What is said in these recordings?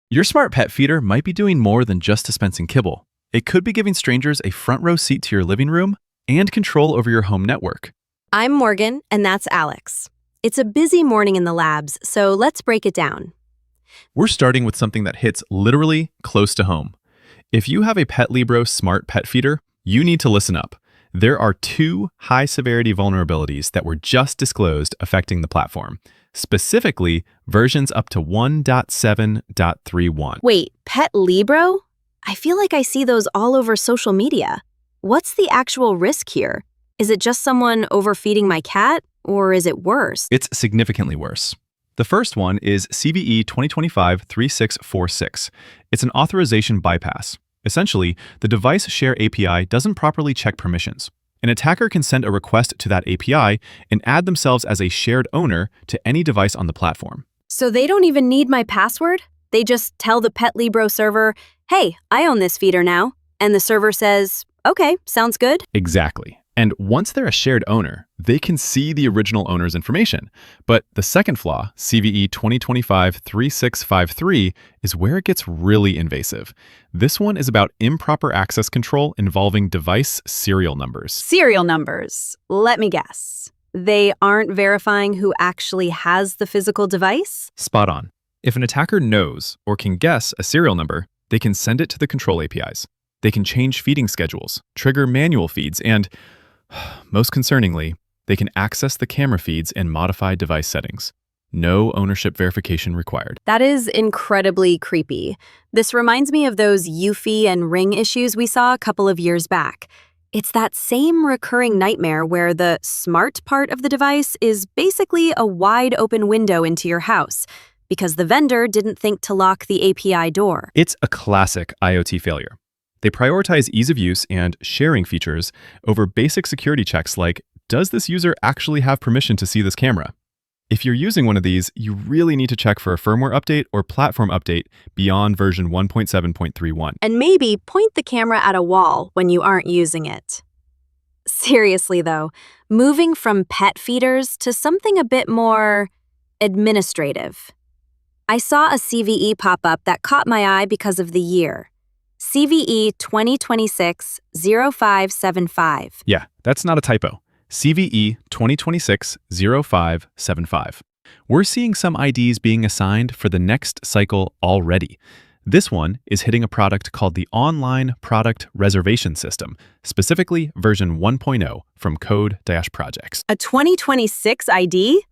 Your smart pet feeder might be doing more than just dispensing kibble. It could be giving strangers a front row seat to your living room and control over your home network. I'm Morgan, and that's Alex. It's a busy morning in the labs, so let's break it down. We're starting with something that hits literally close to home. If you have a Petlibro smart pet feeder, you need to listen up. There are 2 high-severity vulnerabilities that were just disclosed affecting the platform, specifically versions up to 1.7.31. Wait, Petlibro? I feel like I see those all over social media. What's the actual risk here? Is it just someone overfeeding my cat, or is it worse? It's significantly worse. The first one is CVE 2025-3646. It's an authorization bypass. Essentially, the device share API doesn't properly check permissions. An attacker can send a request to that API and add themselves as a shared owner to any device on the platform. So they don't even need my password? They just tell the Petlibro server, hey, I own this feeder now. And the server says, okay, sounds good. Exactly. And once they're a shared owner, they can see the original owner's information. But the second flaw, CVE 2025-3653, is where it gets really invasive. This one is about improper access control involving device serial numbers. Serial numbers. Let me guess. They aren't verifying who actually has the physical device? Spot on. If an attacker knows or can guess a serial number, they can send it to the control APIs. They can change feeding schedules, trigger manual feeds, and most concerningly, they can access the camera feeds and modify device settings. No ownership verification required. That is incredibly creepy. This reminds me of those Eufy and Ring issues we saw a couple of years back. It's that same recurring nightmare where the smart part of the device is basically a wide open window into your house because the vendor didn't think to lock the API door. It's a classic IoT failure. They prioritize ease of use and sharing features over basic security checks like, does this user actually have permission to see this camera? If you're using one of these, you really need to check for a firmware update or platform update beyond version 1.7.31. And maybe point the camera at a wall when you aren't using it. Seriously though, moving from pet feeders to something a bit more administrative. I saw a CVE pop up that caught my eye because of the year. CVE 2026-0575. Yeah, that's not a typo. CVE 2026-0575. We're seeing some IDs being assigned for the next cycle already. This one is hitting a product called the Online Product Reservation System, specifically version 1.0 from Code-Projects. A 2026 ID?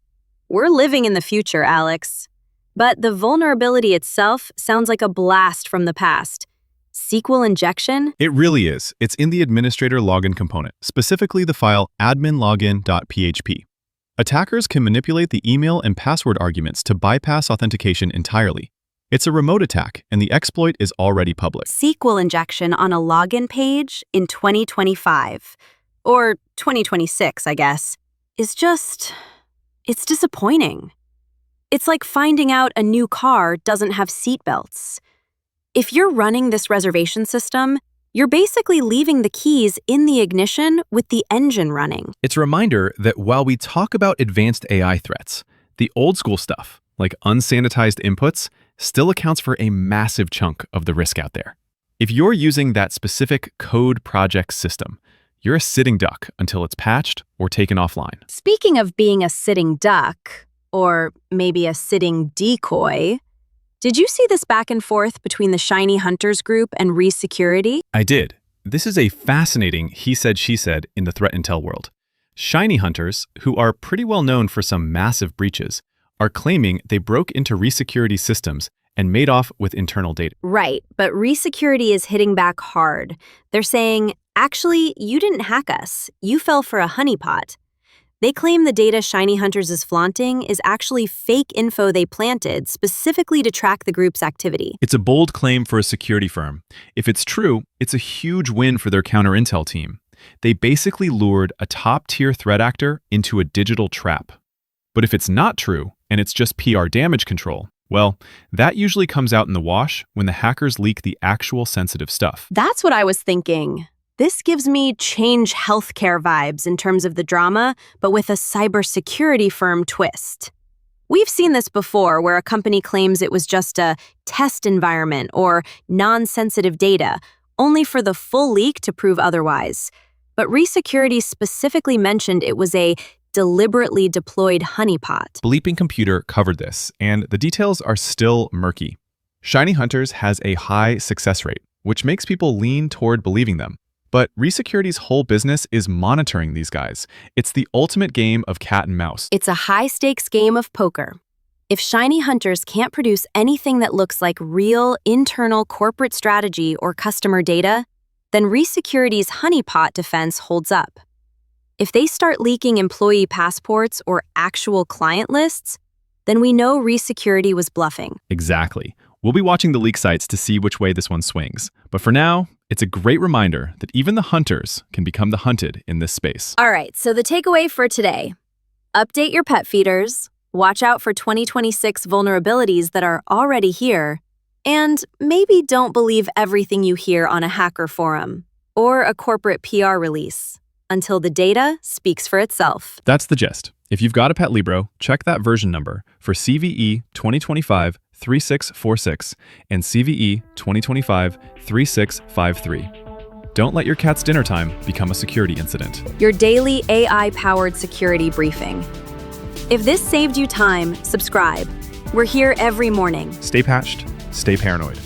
We're living in the future, Alex. But the vulnerability itself sounds like a blast from the past. SQL injection? It really is. It's in the administrator login component, specifically the file adminlogin.php. Attackers can manipulate the email and password arguments to bypass authentication entirely. It's a remote attack, and the exploit is already public. SQL injection on a login page in 2025, or 2026, I guess, is just, it's disappointing. It's like finding out a new car doesn't have seatbelts. If you're running this reservation system, you're basically leaving the keys in the ignition with the engine running. It's a reminder that while we talk about advanced AI threats, the old school stuff, like unsanitized inputs, still accounts for a massive chunk of the risk out there. If you're using that specific code project system, you're a sitting duck until it's patched or taken offline. Speaking of being a sitting duck, or maybe a sitting decoy, did you see this back and forth between the Shiny Hunters group and ReSecurity? I did. This is a fascinating he said, she said in the threat intel world. Shiny Hunters, who are pretty well known for some massive breaches, are claiming they broke into ReSecurity systems and made off with internal data. Right, but ReSecurity is hitting back hard. They're saying, actually, you didn't hack us. You fell for a honeypot. They claim the data Shiny Hunters is flaunting is actually fake info they planted specifically to track the group's activity. It's a bold claim for a security firm. If it's true, it's a huge win for their counter-intel team. They basically lured a top-tier threat actor into a digital trap. But if it's not true, and it's just PR damage control, well, that usually comes out in the wash when the hackers leak the actual sensitive stuff. That's what I was thinking. This gives me Change Healthcare vibes in terms of the drama, but with a cybersecurity firm twist. We've seen this before, where a company claims it was just a test environment or non-sensitive data, only for the full leak to prove otherwise. But ReSecurity specifically mentioned it was a deliberately deployed honeypot. Bleeping Computer covered this, and the details are still murky. Shiny Hunters has a high success rate, which makes people lean toward believing them. But ReSecurity's whole business is monitoring these guys. It's the ultimate game of cat and mouse. It's a high-stakes game of poker. If Shiny Hunters can't produce anything that looks like real internal corporate strategy or customer data, then ReSecurity's honeypot defense holds up. If they start leaking employee passports or actual client lists, then we know ReSecurity was bluffing. Exactly. We'll be watching the leak sites to see which way this one swings. But for now, it's a great reminder that even the hunters can become the hunted in this space. All right, so the takeaway for today: update your pet feeders, watch out for 2026 vulnerabilities that are already here, and maybe don't believe everything you hear on a hacker forum or a corporate PR release until the data speaks for itself. That's the gist. If you've got a Petlibro, check that version number for CVE 2025-3646 and CVE 2025-3653. Don't let your cat's dinner time become a security incident. Your daily AI-powered security briefing. If this saved you time, subscribe. We're here every morning. Stay patched, stay paranoid.